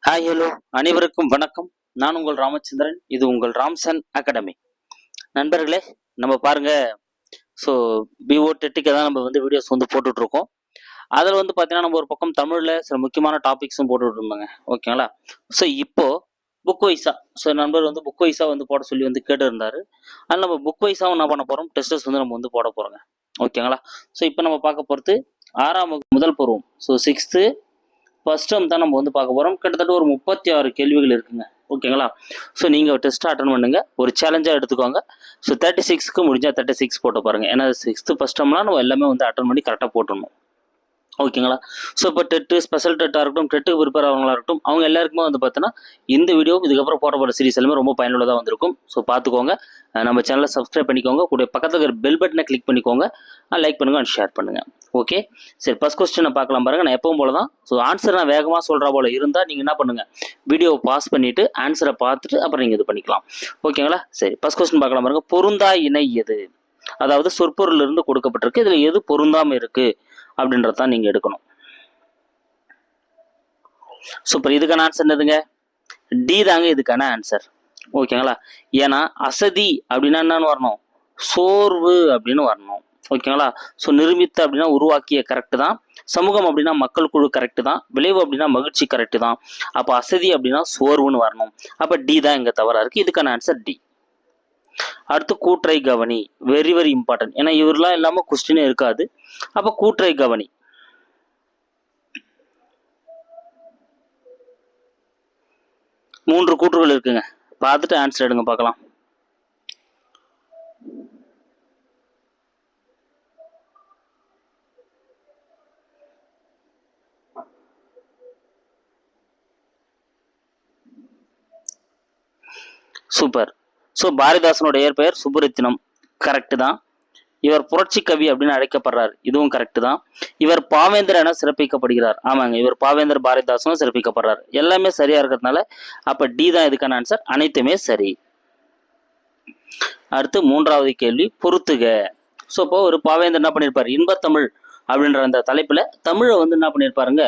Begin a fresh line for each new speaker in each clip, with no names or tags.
Hi hello அனைவருக்கும் வணக்கம். நான் உங்கள் ராமச்சந்திரன். இது உங்கள் ராம்சன் அகாடமி. நண்பர்களே, நம்ம பாருங்க. ஸோ பிஓ டெட்டுக்கு தான் நம்ம வந்து வீடியோஸ் வந்து போட்டுட்டு இருக்கோம். அதில் வந்து பார்த்தீங்கன்னா நம்ம ஒரு பக்கம் தமிழில் சில முக்கியமான டாபிக்ஸும் போட்டுட்டு இருந்தாங்க. ஓகேங்களா? ஸோ இப்போ புக் வைஸா நண்பர் வந்து புக் வைஸா வந்து போட சொல்லி வந்து கேட்டு இருந்தாரு. அதனால் நம்ம புக் வைஸாகவும் என்ன பண்ண போகிறோம், டெஸ்டர்ஸ் வந்து நம்ம வந்து போட போகிறோங்க. ஓகேங்களா? ஸோ இப்போ நம்ம பார்க்க போகிறது 6ஆம் வகுப்பு முதல் பருவம். ஸோ 6th ஃபர்ஸ்ட் டேர்ம் தான் நம்ம வந்து பார்க்க போகிறோம். கிட்டத்தட்ட ஒரு 36 கேள்விகள் இருக்குங்க. ஓகேங்களா? ஸோ நீங்கள் டெஸ்ட் அட்டன் பண்ணுங்க, ஒரு சேலஞ்சாக எடுத்துக்கோங்க. ஸோ 36க்கு முடிஞ்சால் 36 போட்டு பாருங்க. ஏன்னா 6th ஃபர்ஸ்ட் டேர்ம்லாம் நம்ம எல்லாமே வந்து அட்டன் பண்ணி கரெக்டாக போட்டுடணும். ஓகேங்களா? ஸோ இப்போ டெட்டு, ஸ்பெஷல் டெட்டாக இருக்கட்டும், டெட்டுக்கு ப்ரிப்பேர் ஆகிறவங்களா இருக்கட்டும், அவங்க எல்லாருக்குமே வந்து பார்த்தீங்கன்னா இந்த வீடியோ இதுக்கப்புறம் போகிற சீரிஸ் எல்லாமே ரொம்ப பயனுள்ளதாக வந்திருக்கும். ஸோ பார்த்துக்கோங்க. நம்ம சேனலை சப்ஸ்கிரைப் பண்ணிக்கோங்க, கூட பக்கத்தில் இருக்கிற பெல் பட்டனை கிளிக் பண்ணிக்கோங்க, லைக் பண்ணுங்க அண்ட் ஷேர் பண்ணுங்கள். ஓகே, சரி, ஃபர்ஸ்ட் கொஸ்டினை பார்க்கலாம் பாருங்கள். நான் எப்பவும் போல தான். ஸோ ஆன்சர் நான் வேகமாக சொல்கிற போல இருந்தால் நீங்கள் என்ன பண்ணுங்கள், வீடியோவை பாஸ் பண்ணிவிட்டு ஆன்சரை பார்த்துட்டு அப்புறம் நீங்கள் இது பண்ணிக்கலாம். ஓகேங்களா? சரி, ஃபர்ஸ்ட் கொஸ்டின் பார்க்கலாம் பாருங்கள். பொருந்தா இணை எது? அதாவது சொற்பொருள் இருந்து கொடுக்கப்பட்டிருக்கு, இதில் எது பொருந்தாமல் இருக்குது அப்படின்றதான் நீங்கள் எடுக்கணும். சூப்பர். இதுக்கான ஆன்சர் என்னதுங்க? டி தாங்க இதுக்கான ஆன்சர். ஓகேங்களா? ஏன்னா அசதி அப்படின்னா என்னன்னு வரணும், சோர்வு அப்படின்னு வரணும். ஓகேங்களா? ஸோ நிரூபித்த அப்படின்னா உருவாக்கிய கரெக்டு தான், சமூகம் அப்படின்னா மக்கள் குழு கரெக்டு தான், விளைவு அப்படின்னா மகிழ்ச்சி கரெக்டு தான். அப்போ அசதி அப்படின்னா சோர்வுன்னு வரணும். அப்போ டி தான் இங்கே தவறா இருக்கு. இதுக்கான ஆன்சர் டி. அடுத்து கூற்றை கவனி. Very very important. ஏன்னா இவரெல்லாம் இல்லாமல் கொஸ்டினே இருக்காது. அப்போ கூற்றை கவனி. மூன்று கூற்றுகள் இருக்குங்க, பார்த்துட்டு ஆன்சர் எடுங்க பார்க்கலாம். சூப்பர். ஸோ பாரதிதாசனுடைய இயற்பெயர் சுப்புரத்தினம், கரெக்டு தான். இவர் புரட்சி கவி அப்படின்னு அழைக்கப்படுறார், இதுவும் கரெக்டு தான். இவர் பாவேந்தர் என சிறப்பிக்கப்படுகிறார், ஆமாங்க, இவர் பாவேந்தர் பாரதிதாசனும் சிறப்பிக்கப்படுறார். எல்லாமே சரியா இருக்கிறதுனால அப்ப டி தான் இதுக்கான ஆன்சர். அனைத்துமே சரி. அடுத்து மூன்றாவது கேள்வி, பொறுத்துக. ஸோ இப்போ ஒரு பாவேந்தர் என்ன பண்ணியிருப்பார், இன்பத்தமிழ் அப்படின்ற அந்த தலைப்புல தமிழை வந்து என்ன பண்ணியிருப்பாருங்க,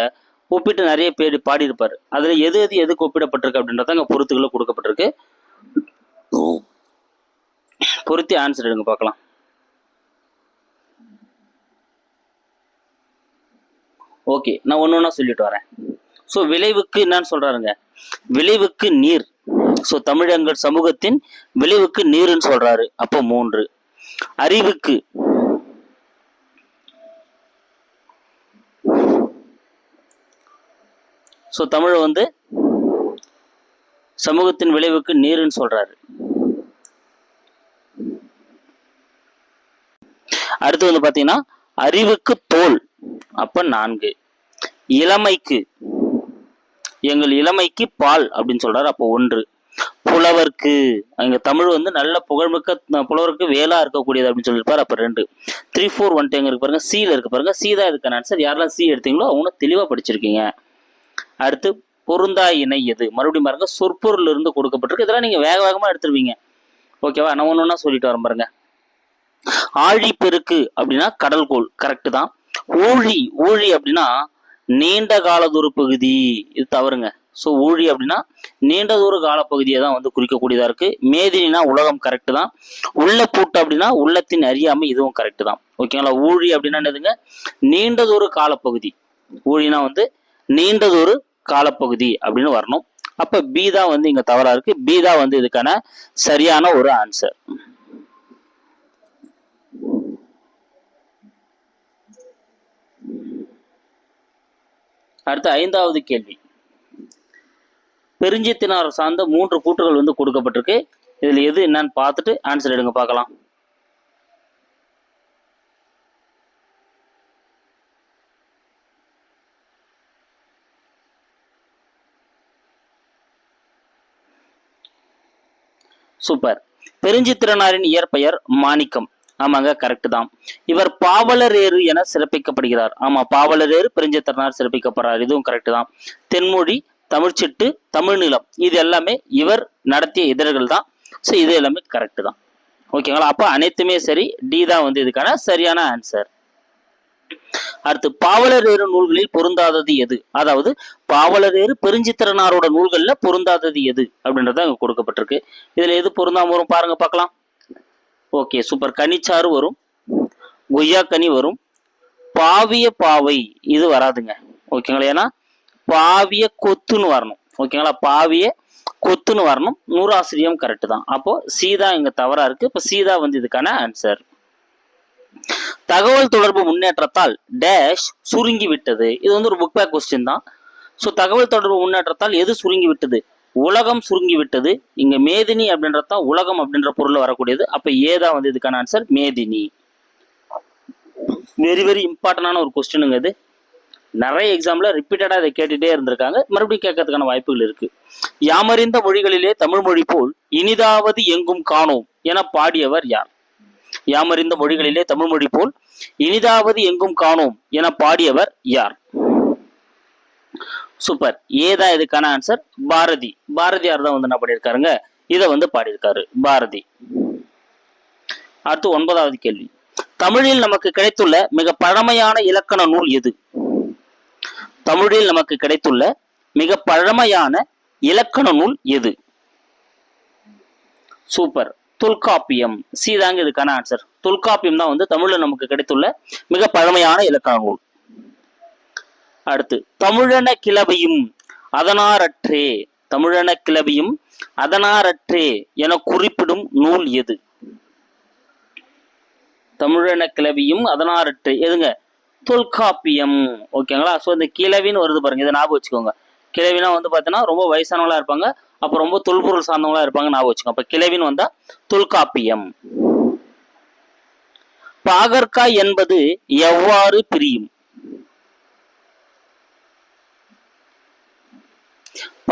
ஒப்பிட்டு நிறைய பேர் பாடியிருப்பார். அதுல எது எது எதுக்கு ஒப்பிடப்பட்டிருக்கு அப்படின்றத அங்கே பொறுத்துகளை கொடுக்கப்பட்டிருக்கு. பொருத்தி ஆன்சர் எடுங்க பார்க்கலாம். ஓகே, நான் ஒன்று ஒன்றா சொல்லிட்டு வரேன். ஸோ விளைவுக்கு என்னன்னு சொல்றாருங்க, விளைவுக்கு நீர். ஸோ தமிழங்கள் சமூகத்தின் விளைவுக்கு நீர்ன்னு சொல்றாரு, அப்போ 3. அறிவுக்கு, ஸோ தமிழ் வந்து சமூகத்தின் விளைவுக்கு நீர்ன்னு சொல்றாரு. அடுத்து வந்து பாத்தீங்கன்னா அறிவுக்கு தோல், அப்ப 4. இளமைக்கு, எங்கள் இளமைக்கு பால் அப்படின்னு சொல்றாரு, அப்போ 1. புலவர்க்கு, அங்க தமிழ் வந்து நல்ல புகழ்மிக்க புலவருக்கு வேலா இருக்கக்கூடியது அப்படின்னு சொல்லியிருப்பாரு, அப்ப 2. 3, 4 வந்துட்டு எங்க இருக்கு பாருங்க, சீல இருக்கு பாருங்க. சி தான் இதுக்கான ஆன்சர். யாரெல்லாம் சி எடுத்தீங்களோ அவங்க தெளிவா படிச்சிருக்கீங்க. அடுத்து பொருந்தா இணை எது? மறுபடியும் பாருங்க, சொற்பொருள் இருந்து கொடுக்கப்பட்டிருக்கு. இதெல்லாம் நீங்க வேக வேகமா எடுத்துருவீங்க. ஓகேவா? நான் ஒன்னொன்னா சொல்லிட்டு வரேன் பாருங்க. ஆழி பெருக்கு அப்படின்னா கடல்கோள், கரெக்டு தான். ஊழி, ஊழி அப்படின்னா நீண்ட கால தூர பகுதி, இது தவறுங்க. ஸோ ஊழி அப்படின்னா நீண்ட தூர காலப்பகுதியை தான் வந்து குறிக்கக்கூடியதா இருக்கு. மேதினா உலகம், கரெக்டு தான். உள்ள பூட்டு அப்படின்னா உள்ளத்தின் அறியாமை, இதுவும் கரெக்டு தான். ஓகேங்களா? ஊழி அப்படின்னா என்னதுங்க, நீண்ட தூர காலப்பகுதி. ஊழினா வந்து நீண்ட தூர காலப்பகுதி அப்படின்னு வரணும். அப்ப பி தான் வந்து இங்க தவறா இருக்கு. பி தான் வந்து இதுக்கான சரியான ஒரு ஆன்சர். அடுத்த 5வது கேள்வி, பெருஞ்சித்தினார் சார்ந்த 3 கூற்றுகள் வந்து கொடுக்கப்பட்டிருக்கு. இதுல எது என்னன்னு பார்த்துட்டு ஆன்சர் எடுங்க பார்க்கலாம். சூப்பர். பெருஞ்சித்திரனாரின் இயற்பெயர் மாணிக்கம், ஆமாங்க, கரெக்ட் தான். இவர் பாவலரேறு என சிறப்பிக்கப்படுகிறார், ஆமா, பாவலரேறு பெருஞ்சித்திரனார் சிறப்பிக்கப்படுறார், இதுவும் கரெக்ட் தான். தென்மொழி, தமிழ்ச்சிட்டு, தமிழ் நிலம், இது எல்லாமே இவர் நடத்திய இதழ்கள் தான். ஸோ இது எல்லாமே கரெக்ட் தான். ஓகேங்களா? அப்போ அனைத்துமே சரி. டி தான் வந்து இதுக்கான சரியான ஆன்சர். அடுத்து பாவலரேறு நூல்களில் பொருந்தாதது எது? அதாவது பாவலரேறு பெருஞ்சித்திரனாரோட நூல்கள்ல பொருந்தாதது எது அப்படின்றத அங்க கொடுக்கப்பட்டிருக்கு. இதுல எது பொருந்தாம வரும் பாருங்க பார்க்கலாம். Okay super. கனிச்சாறு வரும், கொய்யாக்கனி வரும், பாவிய பாவை இது வராதுங்க. ஓகேங்களா? ஏன்னா பாவிய கொத்துன்னு வரணும். ஓகேங்களா? பாவிய கொத்துன்னு வரணும். நூறாசிரியம் கரெக்ட் தான். அப்போ சீதா இங்க தவறா இருக்கு. இப்போ சீதா வந்து இதுக்கான ஆன்சர். தகவல் தொடர்பு முன்னேற்றத்தால் டேஷ் சுருங்கி விட்டது. இது வந்து ஒரு புக் பேக் கொஸ்டின் தான். ஸோ தகவல் தொடர்பு முன்னேற்றத்தால் எது சுருங்கி விட்டது? உலகம் சுருங்கி விட்டது. இங்க மேதினி அப்படின்றதான் உலகம் அப்படின்ற பொருள் வரக்கூடியது. அப்ப ஏதா வந்து இதுக்கான ஆன்சர் மேதினி. வெரி வெரி இம்பார்ட்டன்டான ஒரு கொஸ்டினுங்க இது. நிறைய எக்ஸாம்ல ரிப்பீட்டடா இதை கேட்டுட்டே இருந்திருக்காங்க. மறுபடியும் கேட்கறதுக்கான வாய்ப்புகள் இருக்கு. யாமறிந்த மொழிகளிலே தமிழ் மொழி போல் இனிதாவது எங்கும் காணோம் என பாடியவர் யார்? யாமறிந்த மொழிகளிலே தமிழ் மொழி போல் இனிதாவது எங்கும் காணோம் என பாடியவர் யார்? சூப்பர். ஏதா இதுக்கான ஆன்சர் பாரதி. பாரதியார் தான் வந்து என்ன பண்ணியிருக்காருங்க, இதை வந்து பாடியிருக்காரு பாரதி. அடுத்து 9வது கேள்வி. தமிழில் நமக்கு கிடைத்துள்ள மிக பழமையான இலக்கண நூல் எது? தமிழில் நமக்கு கிடைத்துள்ள மிக பழமையான இலக்கண நூல் எது? சூப்பர். தொல்காப்பியம். சீதாங்க இதுக்கான ஆன்சர். தொல்காப்பியம் தான் வந்து தமிழ்ல நமக்கு கிடைத்துள்ள மிக பழமையான இலக்கண நூல். அடுத்து தமிழன கிளவியும் அதனாரற்றே. தமிழன கிளவியும் அதனாரற்றே என குறிப்பிடும் நூல் எது? தமிழன கிளவியும் அதனாரற்றே எதுங்க? தொல்காப்பியம். ஓகேங்களா? ஸோ இந்த கிளவின்னு வருது பாருங்க, இதை ஞாபகம் வச்சுக்கோங்க. கிளவினா வந்து பார்த்தீங்கன்னா ரொம்ப வயசானவங்களா இருப்பாங்க, அப்போ ரொம்ப தொல்பொருள் சார்ந்தவங்களா இருப்பாங்க, ஞாபகம் வச்சுக்கோங்க. அப்போ கிளவின்னு வந்தா தொல்காப்பியம். பாகற்காய் என்பது எவ்வாறு பிரியும்?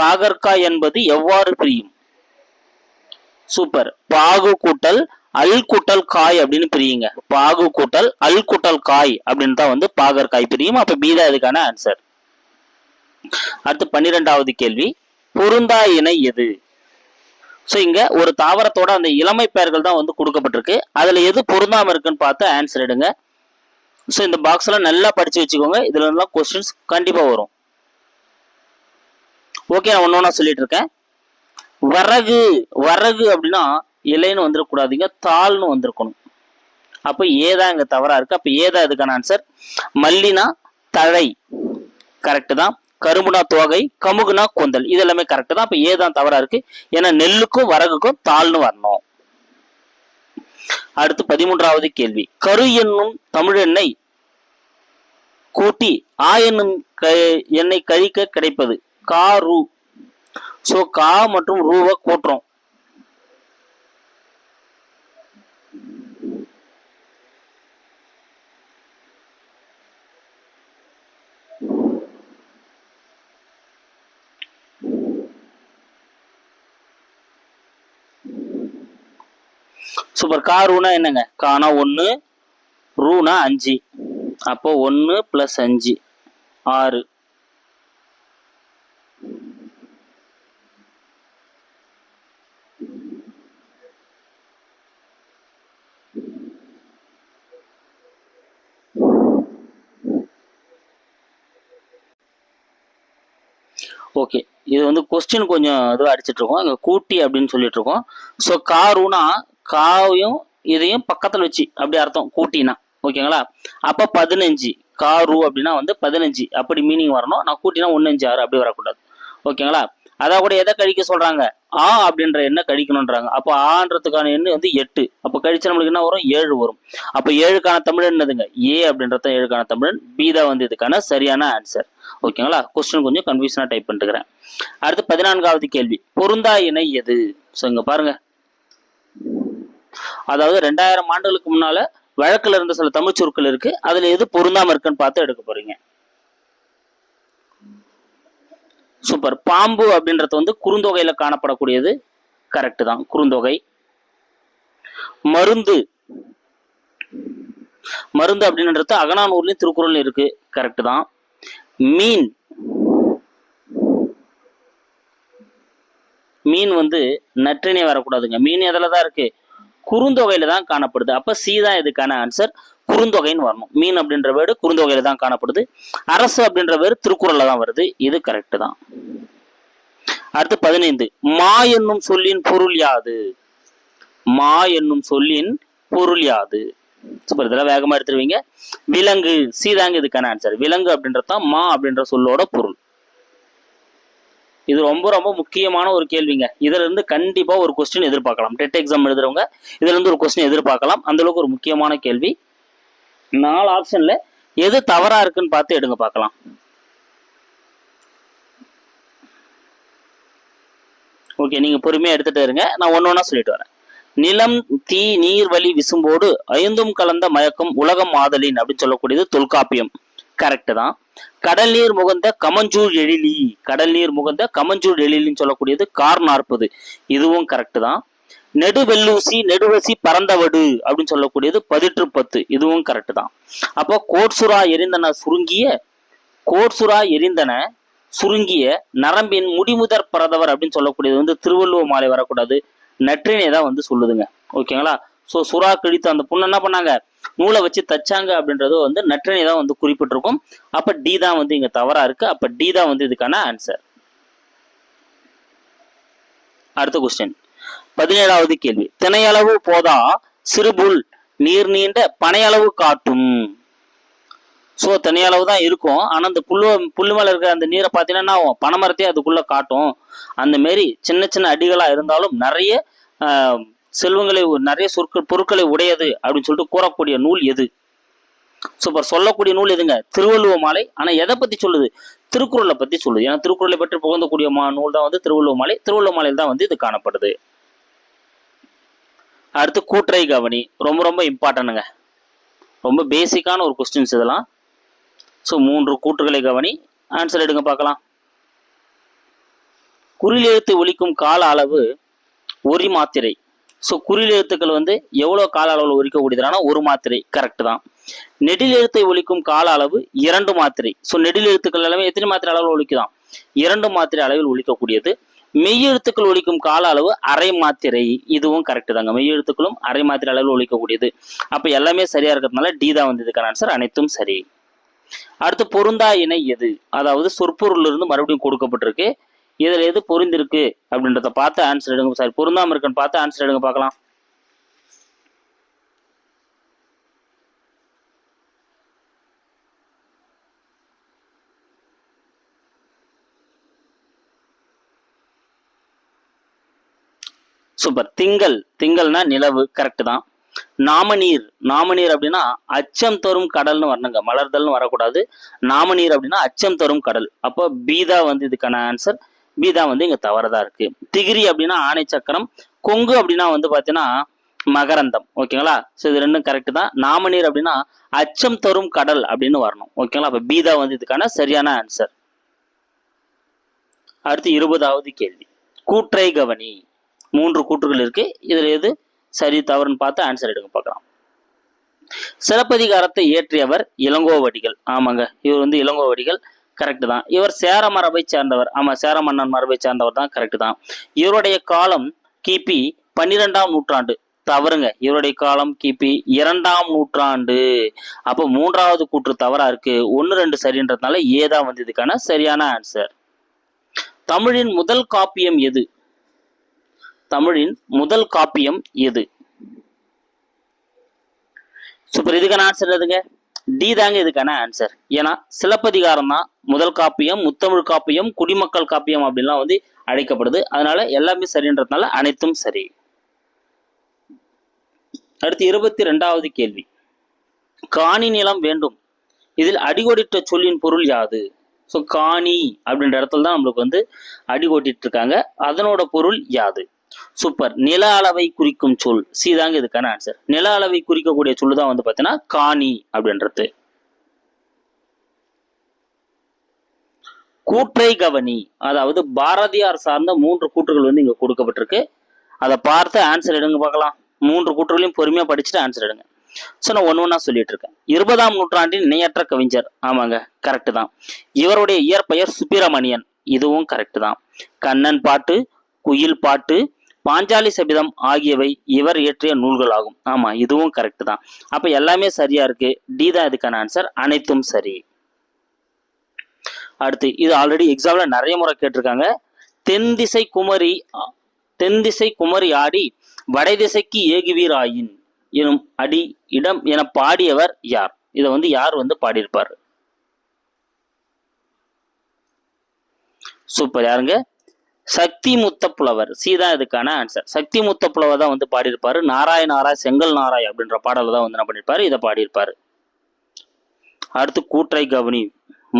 பாகற்காய் என்பது எவ்வாறு பிரியும்? சூப்பர். பாகு கூட்டல் அல் கூட்டல் காய் அப்படின்னு பிரியுங்க. பாகு கூட்டல் அல் கூட்டல் காய் அப்படின்னு தான் வந்து பாகற்காய் பிரியும். அப்ப பி தான் இதுக்கான ஆன்சர். அடுத்து 12வது கேள்வி. பொருந்தா இணை எது? ஸோ இங்க ஒரு தாவரத்தோட அந்த இளமை பெயர்கள் தான் வந்து கொடுக்கப்பட்டிருக்கு. அதுல எது பொருந்தாம இருக்குன்னு பார்த்து ஆன்சர் எடுங்க. ஸோ இந்த பாக்ஸ்ல நல்லா படிச்சு வச்சுக்கோங்க. இதுல எல்லாம் கொஸ்டின்ஸ் கண்டிப்பா வரும். ஓகே, நான் ஒன்னொன்னா சொல்லிட்டு இருக்கேன். வரகு. வரகு அப்படின்னா இலைன்னு வந்துடக்கூடாதுங்க, தாள்னு வந்திருக்கணும். அப்போ ஏதா இங்க தவறா இருக்கு. அப்ப ஏதா இதுக்கான ஆன்சர். மல்லினா தழை கரெக்ட் தான். கரும்புனா தோகை, கமுகுனா கொந்தல், இது எல்லாமே கரெக்ட் தான். அப்ப ஏதான் தவறா இருக்கு. ஏன்னா நெல்லுக்கும் வரகுக்கும் தாள்னு வரணும். அடுத்து 13வது கேள்வி. கரு என்னும் தமிழெண்ணை கூட்டி ஆ என்னும் எண்ணெய் கழிக்க கிடைப்பது கா ரூ. சோ கா மற்றும் ரூவை கூட்டுறோம். சூப்பர். கா ரூனா என்னங்க? கானா 1, ரூனா 5. அப்போ 1 + 5 6. ஓகே, இது வந்து கொஸ்டின் கொஞ்சம் இதுவாக அடிச்சிட்டு இருக்கோம். அங்கே கூட்டி அப்படின்னு சொல்லிட்டு இருக்கோம். ஸோ காருனா காவையும் இதையும் பக்கத்தில் வச்சு அப்படி அர்த்தம் கூட்டினா. ஓகேங்களா? அப்போ 15 காரு அப்படின்னா வந்து 15 அப்படி மீனிங் வரணும். நான் கூட்டினா 1 5 6 அப்படி வரக்கூடாது. ஓகேங்களா? அத கூட எதை கழிக்க சொல்றாங்க? ஆ அப்படின்ற எண்ணை கழிக்கணும்ன்றாங்க. அப்போ ஆன்றதுக்கான எண்ணு வந்து 8. அப்போ கழிச்சா நம்மளுக்கு என்ன வரும்? 7 வரும். அப்போ 7க்கான தமிழ் என்னதுங்க? ஏ அப்படின்றத 7க்கான தமிழ். பி தான் வந்து இதுக்கான சரியான ஆன்சர். ஓகேங்களா? கொஸ்டின் கொஞ்சம் கன்ஃபியூஷனா டைப் பண்ணிட்டுக்கிறேன். அடுத்து 14வது கேள்வி. பொருந்தா இணை எது? ஸோ இங்க பாருங்க, அதாவது 2000 ஆண்டுகளுக்கு முன்னால வழக்குல இருந்த சில தமிழ் சொற்கள் இருக்கு. அதுல எது பொருந்தாம இருக்குன்னு பார்த்து எடுக்க போறீங்க. சூப்பர். பாம்பு அப்படின்றது வந்து குறுந்தொகையில காணப்படக்கூடியது. கரெக்ட் தான், குறுந்தொகை. மருந்து. மருந்து அப்படின்றது அகநானூர்லயும் திருக்குறள்லயும் இருக்கு. கரெக்ட் தான். மீன். மீன் வந்து நற்றினை வரக்கூடாதுங்க. மீன் எதுல தான் இருக்கு? குறுந்தொகையில தான் காணப்படுது. அப்ப சி தான் இதுக்கான ஆன்சர். குறுந்தொகைன்னு வரணும். மீன் அப்படின்ற வேர்டு குறுந்தொகையில தான் காணப்படுது. அரசு அப்படின்ற வேர்டு திருக்குறள்ல தான் வருது. இது கரெக்ட் தான். அடுத்து 15. மா என்னும் சொல்லின் பொருள் யாது? மா என்னும் சொல்லின் பொருள் யாது? சூப்பர், இதெல்லாம் வேகமா எடுத்துருவீங்க. விலங்கு. சீதாங்க இதுக்கான ஆன்சர். விலங்கு அப்படின்றதான் மா அப்படின்ற சொல்லோட பொருள். இது ரொம்ப ரொம்ப முக்கியமான ஒரு கேள்விங்க. இதுல இருந்து கண்டிப்பா ஒரு கொஸ்டின் எதிர்பார்க்கலாம். டெட் எக்ஸாம் எழுதுறவங்க இதுல இருந்து ஒரு கொஸ்டின் எதிர்பார்க்கலாம். அந்த அளவுக்கு ஒரு முக்கியமான கேள்வி. 4 ஆப்ஷன்ல எது தவறா இருக்குன்னு பார்த்து எடுங்க பார்க்கலாம். ஓகே, நீங்க பொறுமையா எடுத்துட்டு இருங்க. நான் ஒன்னொன்னா சொல்லிட்டு வரேன். நிலம், தீ, நீர், வழி, விசும்போடு ஐந்தும் கலந்த மயக்கம் உலகம் ஆதலின் அப்படின்னு சொல்லக்கூடியது தொல்காப்பியம். கரெக்ட் தான். கடல் நீர் முகந்த கமஞ்சூர் எழிலி. கடல் நீர் முகந்த கமஞ்சூர் எழிலின்னு சொல்லக்கூடியது கார் 40. இதுவும் கரெக்ட் தான். நெடுவெல்லூசி நெடுவசி பரந்தவடு அப்படின்னு சொல்லக்கூடியது 18. இதுவும் கரெக்ட் தான். அப்போ கோட்சுரா எரிந்தன சுருங்கிய கோட்சுரா எரிந்தன சுருங்கிய நரம்பின் முடிமுதற் பரதவர் அப்படின்னு சொல்லக்கூடியது வந்து திருவள்ளுவர் மாலை வரக்கூடாது, நற்றினை தான் வந்து சொல்லுதுங்க. ஓகேங்களா? ஸோ சுறா கிழித்து அந்த பொண்ணு என்ன பண்ணாங்க, நூலை வச்சு தச்சாங்க அப்படின்றது வந்து நற்றினை தான் வந்து குறிப்பிட்டிருக்கும். அப்ப டி தான் வந்து இங்க தவறா இருக்கு. அப்ப டி தான் வந்து இதுக்கான ஆன்சர். அடுத்த கொஸ்டின் 17வது கேள்வி. திணையளவு போதா சிறுபுல் நீர் நீண்ட பனையளவு காட்டும். ஸோ திணையளவு தான் இருக்கும். ஆனா அந்த புல்லு மேல இருக்கிற அந்த நீரை பார்த்தீங்கன்னா பனைமரத்தையே அதுக்குள்ள காட்டும். அந்த மாரி சின்ன சின்ன அடிகளா இருந்தாலும் நிறைய செல்வங்களை நிறைய பொருட்களை உடையது அப்படின்னு சொல்லிட்டு கூறக்கூடிய நூல் எது? சூப்பர், சொல்லக்கூடிய நூல் எதுங்க? திருவள்ளுவர் மாலை. ஆனா எதை பத்தி சொல்லுது? திருக்குறளை பத்தி சொல்லுது. ஏன்னா திருக்குறளை பற்றி புகழக்கூடிய நூல் தான் வந்து திருவள்ளுவர் மாலை. திருவள்ளுவர் மாலையில் தான் வந்து இது காணப்படுது. அடுத்து கூற்றை கவனி. ரொம்ப ரொம்ப இம்பார்ட்டன்னுங்க. ரொம்ப பேசிக்கான ஒரு கொஸ்டின்ஸ் இதெல்லாம். ஸோ 3 கூற்றுகளை கவனி. ஆன்சர் எடுங்க பார்க்கலாம். குறில் எழுத்து ஒலிக்கும் கால அளவு 1 மாத்திரை. ஸோ குறில் எழுத்துக்கள் வந்து எவ்வளோ கால அளவில் ஒலிக்கக்கூடியதுனா 1 மாத்திரை. கரெக்ட் தான். நெடில் எழுத்தை ஒலிக்கும் கால அளவு 2 மாத்திரை. ஸோ நெடில் எழுத்துக்கள் எல்லாமே எத்தனை மாத்திரை அளவில் ஒலிக்குதான்? 2 மாத்திரை அளவில் ஒலிக்கக்கூடியது. மெய் எழுத்துக்கள் ஒலிக்கும் கால அளவு அரை மாத்திரை. இதுவும் கரெக்ட் தாங்க. மெய் எழுத்துக்களும் அரை மாத்திரை அளவில் ஒலிக்கக்கூடியது. அப்ப எல்லாமே சரியா இருக்கிறதுனால டி தான் வந்து இதுக்கான ஆன்சர். அனைத்தும் சரி. அடுத்து பொருந்தா இணை எது? அதாவது சொற்பொருள் இருந்து மறுபடியும் கொடுக்கப்பட்டிருக்கு. இதுல எது பொருந்திருக்கு அப்படின்றத பார்த்து ஆன்சர் எடுங்க. சாரி, பொருந்தாம இருக்குன்னு பார்த்து ஆன்சர் எடுங்க பார்க்கலாம். சூப்பர். திங்கள். திங்கள்னா நிலவு. கரெக்ட் தான். நாமநீர். நாமநீர் அப்படின்னா அச்சம் தரும் கடல்னு வரணுங்க. மலர்தல்னு வரக்கூடாது. நாமநீர் அப்படின்னா அச்சம் தரும் கடல். அப்போ பீதா வந்து இதுக்கான ஆன்சர். பீதா வந்து இங்க தவறதா இருக்கு. திகிரி அப்படின்னா ஆணை சக்கரம். கொங்கு அப்படின்னா வந்து பாத்தீங்கன்னா மகரந்தம். ஓகேங்களா? ஸோ இது ரெண்டும் கரெக்ட் தான். நாமநீர் அப்படின்னா அச்சம் தரும் கடல் அப்படின்னு வரணும். ஓகேங்களா? அப்ப பீதா வந்து இதுக்கான சரியான ஆன்சர். அடுத்து 20வது கேள்வி. கூற்றை கவனி. 3 கூற்றுகள் இருக்கு. இதுல எது சரி தவறுன்னு பார்த்து ஆன்சர் எடுக்க பார்க்கலாம். சிலப்பதிகாரத்தை இயற்றியவர் இளங்கோவடிகள். ஆமாங்க, இவர் வந்து இளங்கோவடிகள். கரெக்ட் தான். இவர் சேர மரபை சேர்ந்தவர். ஆமா, சேர மன்னன் மரபை சேர்ந்தவர் தான். கரெக்ட் தான். இவருடைய காலம் கிபி 12ஆம் நூற்றாண்டு. தவறுங்க. இவருடைய காலம் கிபி 2ஆம் நூற்றாண்டு. அப்போ 3வது கூற்று தவறா இருக்கு. 1, 2 சரின்றதுனால ஏதான் வந்து இதுக்கான சரியான ஆன்சர். தமிழின் முதல் காப்பியம் எது? தமிழின் முதல் காப்பியம் எது? சூப்பர். இதுக்கான ஆன்சர் எதுங்க? டி தாங்க இதுக்கான ஆன்சர். ஏன்னா சிலப்பதிகாரம் தான் முதல் காப்பியம், முத்தமிழ் காப்பியம், குடிமக்கள் காப்பியம் அப்படின்லாம் வந்து அழைக்கப்படுது. அதனால எல்லாமே சரின்றதுனால அனைத்தும் சரி. அடுத்து 22வது கேள்வி. காணி நிலம் வேண்டும். இதில் அடிகோடிட்ட சொல்லின் பொருள் யாது? ஸோ காணி அப்படின்ற இடத்துல தான் நம்மளுக்கு வந்து அடிகோட்டிட்டு இருக்காங்க. அதனோட பொருள் யாது? சூப்பர். நில அளவை குறிக்கும் சொல். சி தாங்க இதுக்கான ஆன்சர். நில அளவை குறிக்கக்கூடிய சொல்லு தான் வந்து பாத்தீங்கன்னா காணி அப்படின்றது. கூற்றை கவனி. அதாவது பாரதியார் சார்ந்த 3 கூற்றுகள் வந்து இங்க கொடுக்கப்பட்டிருக்கு. அதை பார்த்து ஆன்சர் எடுங்க பார்க்கலாம். 3 கூற்றுகளையும் பொறுமையா படிச்சுட்டு ஆன்சர் எடுங்க. ஸோ நான் ஒன்னா சொல்லிட்டு இருக்கேன். 20ஆம் நூற்றாண்டின் இணையற்ற கவிஞர். ஆமாங்க, கரெக்ட் தான். இவருடைய இயற்பெயர் சுப்பிரமணியன். இதுவும் கரெக்ட் தான். கண்ணன் பாட்டு, குயில் பாட்டு, பாஞ்சாலி சபதம் ஆகியவை இவர் இயற்றிய நூல்கள் ஆகும். ஆமா, இதுவும் கரெக்ட் தான். அப்ப எல்லாமே சரியா இருக்கு. டி தான் இதுக்கான ஆன்சர். அனைத்தும் சரி. அடுத்து, இது ஆல்ரெடி எக்ஸாம்ல நிறைய முறை கேட்டிருக்காங்க. தென்திசை குமரி ஆடி வடைதிசைக்கு ஏகுவீர் ஆயின் எனும் அடி இடம் என பாடியவர் யார்? இதை வந்து யார் வந்து பாடியிருப்பார்? சூப்பர். யாருங்க? சக்தி முத்த புலவர். சி தான் இதுக்கான ஆன்சர். சக்தி முத்த புலவர் தான் வந்து பாடியிருப்பாரு. நாராய நாராய் செங்கல் நாராய் அப்படின்ற பாடல தான் வந்து என்ன பண்ணியிருப்பாரு? இதை பாடியிருப்பாரு. அடுத்து கூற்றை கவனி.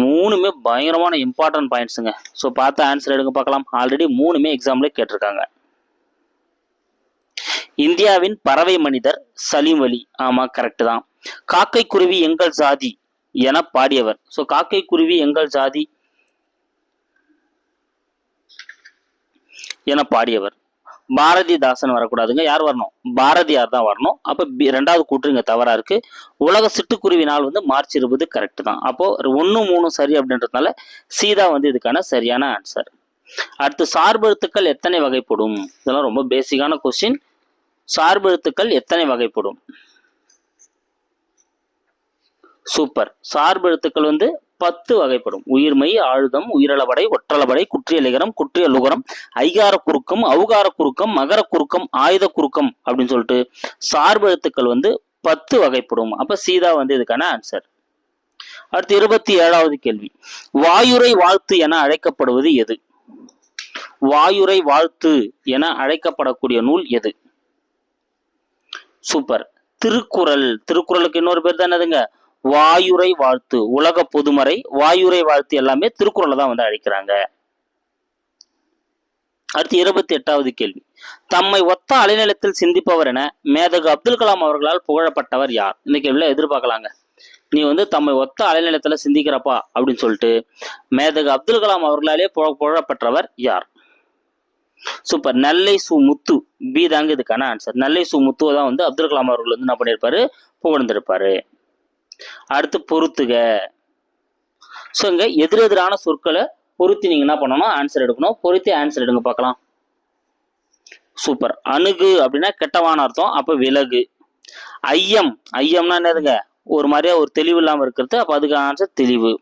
மூணுமே பயங்கரமான இம்பார்ட்டன்ட் பாயிண்ட்ஸுங்க. ஸோ பார்த்து ஆன்சர் எடுங்க பார்க்கலாம். ஆல்ரெடி மூணுமே எக்ஸாம்ல கேட்டிருக்காங்க. இந்தியாவின் பறவை மனிதர் சலீம் அலி. ஆமா, கரெக்ட் தான். காக்கை குருவி எங்கள் சாதி என பாடியவர். ஸோ காக்கை குருவி எங்கள் சாதி என பாடியவர் பாரதிதாசன் வரக்கூடாதுங்க. யார் வரணும்? பாரதியார் தான் வரணும். அப்ப ரெண்டாவது கூற்று இங்க தவறா இருக்கு. உலக சிட்டுக்குருவி நாள் வந்து மார்ச் 20 கரெக்ட் தான். அப்போ 1, 3 சரி அப்படின்றதுனால சீதா வந்து இதுக்கான சரியான ஆன்சர். அடுத்து, சார்பெழுத்துக்கள் எத்தனை வகைப்படும்? இதெல்லாம் ரொம்ப பேசிக்கான கொஸ்டின். சார்பெழுத்துக்கள் எத்தனை வகைப்படும்? சூப்பர். சார்பெழுத்துக்கள் வந்து 10 வகைப்படும். உயிர்மை, ஆழுதம், உயிரளபடை, ஒற்றளபடை, குற்றிய லிகரம், குற்றிய லுகரம், ஐகார குறுக்கம், அவுகார குறுக்கம், மகர குறுக்கம், ஆயுத குறுக்கம் அப்படின்னு சொல்லிட்டு சார்பெழுத்துக்கள் வந்து 10 வகைப்படும். அப்ப சீதா வந்து இதுக்கான ஆன்சர். அடுத்து 27வது கேள்வி. வாயுரை வாழ்த்து என அழைக்கப்படுவது எது? வாயுரை வாழ்த்து என அழைக்கப்படக்கூடிய நூல் எது? சூப்பர். திருக்குறள். திருக்குறளுக்கு இன்னொரு பேர் தான் என்னதுங்க? வாயுரை வாழ்த்து. உலக பொதுமறை, வாயுரை வாழ்த்து எல்லாமே திருக்குறளை தான் வந்து அழைக்கிறாங்க. அடுத்து 28வது கேள்வி. தம்மை ஒத்த அலைநிலத்தில் சிந்திப்பவர் என மேதகு அப்துல் கலாம் அவர்களால் புகழப்பட்டவர் யார்? இந்த கேள்வியில எதிர்பார்க்கலாங்க. நீ வந்து தம்மை ஒத்த அலைநிலத்துல சிந்திக்கிறப்பா அப்படின்னு சொல்லிட்டு மேதகு அப்துல் கலாம் அவர்களாலே புகழப்பட்டவர் யார்? சூப்பர். நெல்லை சு முத்து. பி தாங்க இதுக்கான ஆன்சர். நெல்லை சு முத்துவை தான் வந்து அப்துல் கலாம் அவர்கள் வந்து என்ன பண்ணியிருப்பாரு? புகழ்ந்திருப்பாரு. அடுத்து, பொறுத்துக. ஸோ இங்க எதிரெதிரான சொற்களை பொருத்தி நீங்க என்ன பண்ணணும்? ஆன்சர் எடுக்கணும். பொருத்தி ஆன்சர் எடுங்க பார்க்கலாம். சூப்பர். அணுகு அப்படின்னா கெட்டவான அர்த்தம். அப்ப விலகு. ஐயம். ஐயம்னா என்னதுங்க? ஒரு மாதிரியா ஒரு தெளிவு இல்லாம இருக்கிறது. அப்ப அதுக்கு ஆன்சர் தெளிவு.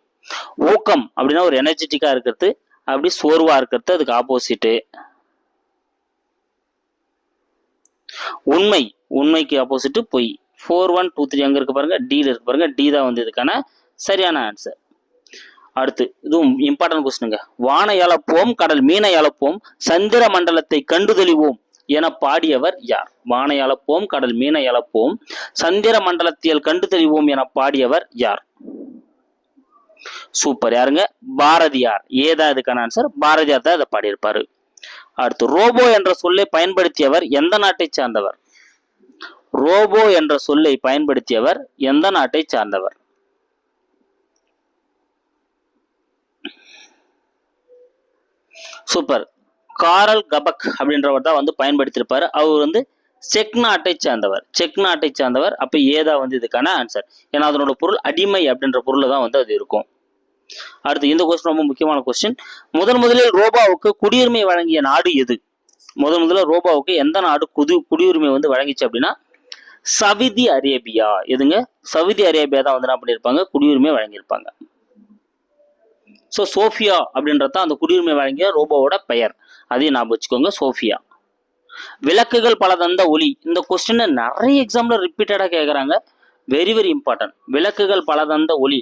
ஊக்கம் அப்படின்னா ஒரு எனர்ஜெட்டிக்கா இருக்கிறது. அப்படி சோர்வா இருக்கிறது. அதுக்கு ஆப்போசிட்டு. உண்மை. உண்மைக்கு ஆப்போசிட் பொய். 4, 1, 2, 3 அங்க இருக்கு பாருங்க. டி இருக்கு பாருங்க. டி தான் வந்து இதுக்கான சரியான ஆன்சர். அடுத்து, இதுவும் இம்பார்ட்டன்ட் கொஸ்டினுங்க. வானை அளப்போம், கடல் மீனை அளப்போம், சந்திர மண்டலத்தை கண்டு தெளிவோம் என பாடியவர் யார்? வானை அளப்போம், கடல் மீனை அளப்போம், சந்திர மண்டலத்தில் கண்டு தெளிவோம் என பாடியவர் யார்? சூப்பர். யாருங்க? பாரதியார். ஏதான் இதுக்கான ஆன்சர். பாரதியார் தான் இதை பாடியிருப்பாரு. அடுத்து, ரோபோ என்ற சொல்லை பயன்படுத்தியவர் எந்த நாட்டை சார்ந்தவர்? ரோபோ என்ற சொல்லை பயன்படுத்தியவர் எந்த நாட்டை சார்ந்தவர்? சூப்பர். காரல் கபக் அப்படின்றவர் தான் வந்து பயன்படுத்தியிருப்பாரு. அவர் வந்து செக் நாட்டை சார்ந்தவர். செக் நாட்டை சார்ந்தவர். அப்ப ஏதா வந்து இதுக்கான ஆன்சர். ஏன்னா அதனோட பொருள் அடிமை அப்படின்ற பொருள் தான் வந்து அது இருக்கும். அடுத்து, இந்த கொஸ்டின் ரொம்ப முக்கியமான கொஸ்டின். முதலில் ரோபாவுக்கு குடியுரிமை வழங்கிய நாடு எது? முதல்ல ரோபாவுக்கு எந்த நாடு குடியுரிமை வந்து வழங்கிச்சு அப்படின்னா சவுதி அரேபியா. எதுங்க? சவுதி அரேபியா தான் வந்து என்ன பண்ணியிருப்பாங்க? குடியுரிமை வழங்கியிருப்பாங்க. ஸோ சோஃபியா அப்படின்றது அந்த குடியுரிமை வழங்கிய ரோபோவோட பெயர். அதையும் ஞாபகம் வச்சுக்கோங்க, சோஃபியா. விளக்குகள் பல தந்த ஒளி. இந்த கொஸ்டின் நிறைய எக்ஸாம்ல ரிப்பீட்டடா கேட்கறாங்க. Very very important. விளக்குகள் பல தந்த ஒளி,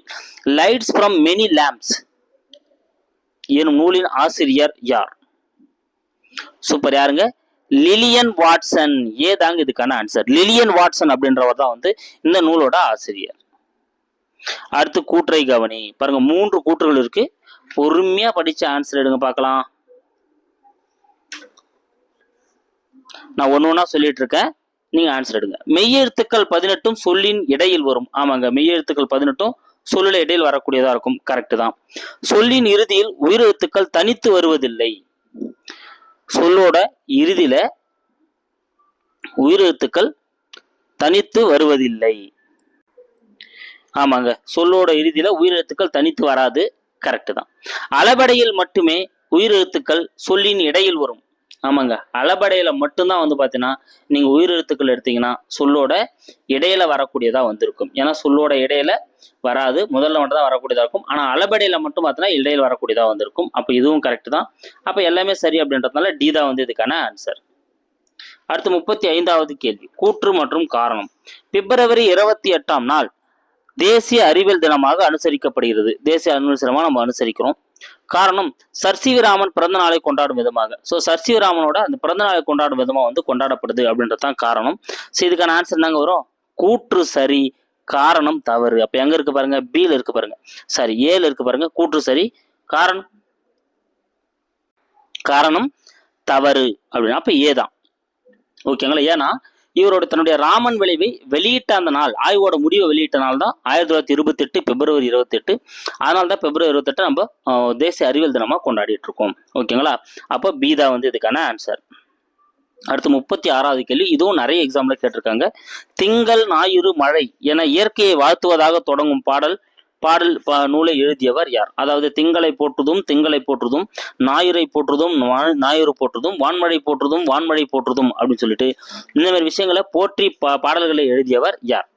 லைட்ஸ் ஃப்ரம் மெனி லேம்ப்ஸ் எனும் நூலின் ஆசிரியர் யார்? சூப்பர். யாருங்க? Lillian Watson. ஏதாங்க இதுக்கான ஆன்சர். லிலியன் வாட்சன் அப்படின்றவர் தான் வந்து இந்த நூலோட ஆசிரியர். அடுத்து, கூற்றை கவனி. பாருங்க, 3 கூற்றுகள் இருக்கு. பொறுமையா படிச்சு ஆன்சர் எடுங்க பார்க்கலாம். நான் ஒன்னொன்னா சொல்லிட்டு இருக்கேன், நீங்க ஆன்சர் எடுங்க. மெய்யெழுத்துக்கள் 18 சொல்லின் இடையில் வரும். ஆமாங்க, மெய்யெழுத்துக்கள் 18 சொல்லுல இடையில் வரக்கூடியதா இருக்கும். கரெக்ட் தான். சொல்லின் இறுதியில் உயிரெழுத்துக்கள் தனித்து வருவதில்லை. சொல்லோட இறுதியில உயிரெழுத்துக்கள் தனித்து வருவதில்லை. ஆமாங்க, சொல்லோட இறுதியில உயிரெழுத்துக்கள் தனித்து வராது. கரெக்ட் தான். அளபடையில் மட்டுமே உயிரெழுத்துக்கள் சொல்லின் இடையில் வரும். ஆமாங்க, அளபடையில மட்டும்தான் வந்து பார்த்தீங்கன்னா நீங்கள் உயிரெழுத்துக்கள் எடுத்தீங்கன்னா சொல்லோட இடையில வரக்கூடியதா வந்திருக்கும். ஏன்னா சொல்லோட இடையில வராது, முதல்ல மட்டும் தான் வரக்கூடியதா இருக்கும். ஆனால் அளபடையில மட்டும் பார்த்தீங்கன்னா இடையில வரக்கூடியதா வந்திருக்கும். அப்போ இதுவும் கரெக்ட் தான். அப்போ எல்லாமே சரி அப்படின்றதுனால டி தான் வந்து இதுக்கான ஆன்சர். அடுத்து 35வது கேள்வி, கூற்று மற்றும் காரணம். பிப்ரவரி 28ஆம் நாள் தேசிய அறிவியல் தினமாக அனுசரிக்கப்படுகிறது. தேசிய அறிவியல் தினமாக நம்ம அனுசரிக்கிறோம். காரணம், சர் சி வி ராமன் பிறந்த நாளை கொண்டாடும் விதமாக. ஸோ சர் சி வி ராமனோட அந்த பிறந்த நாளை கொண்டாடும் விதமாக வந்து கொண்டாடப்படுது அப்படின்றது தான் காரணம். ஸோ இதுக்கான ஆன்சர் தாங்க வரும். கூற்று சரி, காரணம் தவறு. அப்போ எங்க இருக்கு பாருங்க, பியில் இருக்கு பாருங்க, சாரி ஏல இருக்கு பாருங்க. கூற்று சரி, காரணம் காரணம் தவறு அப்படின்னா அப்போ ஏ தான். ஓகேங்களா? ஏன்னா இவரோட தன்னுடைய ராமன் விளைவை வெளியிட்ட அந்த நாள், ஆய்வோட முடிவை வெளியிட்ட நாள் தான் 1928 பிப்ரவரி 28. அதனால தான் பிப்ரவரி 28 நம்ம தேசிய அறிவியல் தினமாக கொண்டாடிட்டு இருக்கோம். ஓகேங்களா? அப்போ பி தான் வந்து இதுக்கான ஆன்சர். அடுத்து 36வது கேள்வி, இதுவும் நிறைய எக்ஸாம்ல கேட்டிருக்காங்க. திங்கள் ஞாயிறு மழை என இயற்கையை வாழ்த்துவதாக தொடங்கும் பாடல் நூலை எழுதியவர் யார்? அதாவது திங்களை போற்றுதும் திங்களை போற்றுதும், ஞாயிறை போற்றுதும் ஞாயிறு போற்றுதும், வான்மழை போற்றுதும் வான்மழை போற்றுதும் அப்படின்னு சொல்லிட்டு இந்த மாதிரி விஷயங்களை போற்றி பாடல்களை எழுதியவர் யார்?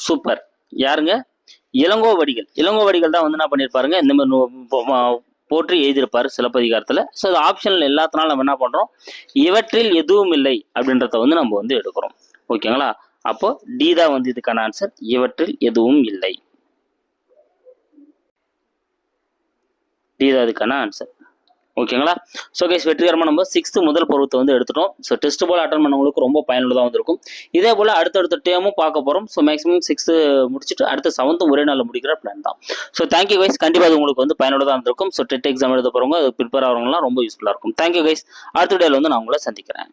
சூப்பர். யாருங்க? இளங்கோவடிகள். இளங்கோவடிகள் தான் வந்து என்ன பண்ணியிருப்பாருங்க, இந்த மாதிரி போற்றி எழுதியிருப்பாரு சிலப்பதிகாரத்தில். ஸோ அது ஆப்ஷனில் எல்லாத்தினாலும் நம்ம என்ன பண்ணுறோம், இவற்றில் எதுவும் இல்லை அப்படின்றத வந்து நம்ம வந்து எடுக்கிறோம். ஓகேங்களா? அப்போ டி தான் வந்து இதுக்கான ஆன்சர், இவற்றில் எதுவும் இல்லை. டி தான் இதுக்கான ஆன்சர். ஓகேங்களா? ஸோ கைஸ், வெற்றிகரமாக நம்ம 6th முதல் பருவத்தை வந்து எடுத்துட்டோம். ஸோ டெஸ்ட் போல் அட்டன் பண்ணவங்களுக்கு ரொம்ப பயனுள்ளதாக வந்திருக்கும். இதே போல் அடுத்தடுத்த டேமும் பார்க்க போகிறோம். ஸோ மேக்ஸிமம் 6th முடிச்சுட்டு அடுத்த 7th ஒரே நாளில் முடிக்கிற பிளான் தான். So thank you guys. கண்டிப்பாக அது உங்களுக்கு வந்து பயனுள்ளதாக இருந்திருக்கும். ஸோ டெட் எக்ஸாம் எழுத போகிறவங்க அது ப்ரிப்பேர் ஆகிறவங்களாம் ரொம்ப யூஸ்ஃபுல்லாக இருக்கும். Thank you guys. அடுத்த டேல வந்து நான் உங்களை சந்திக்கிறேன்.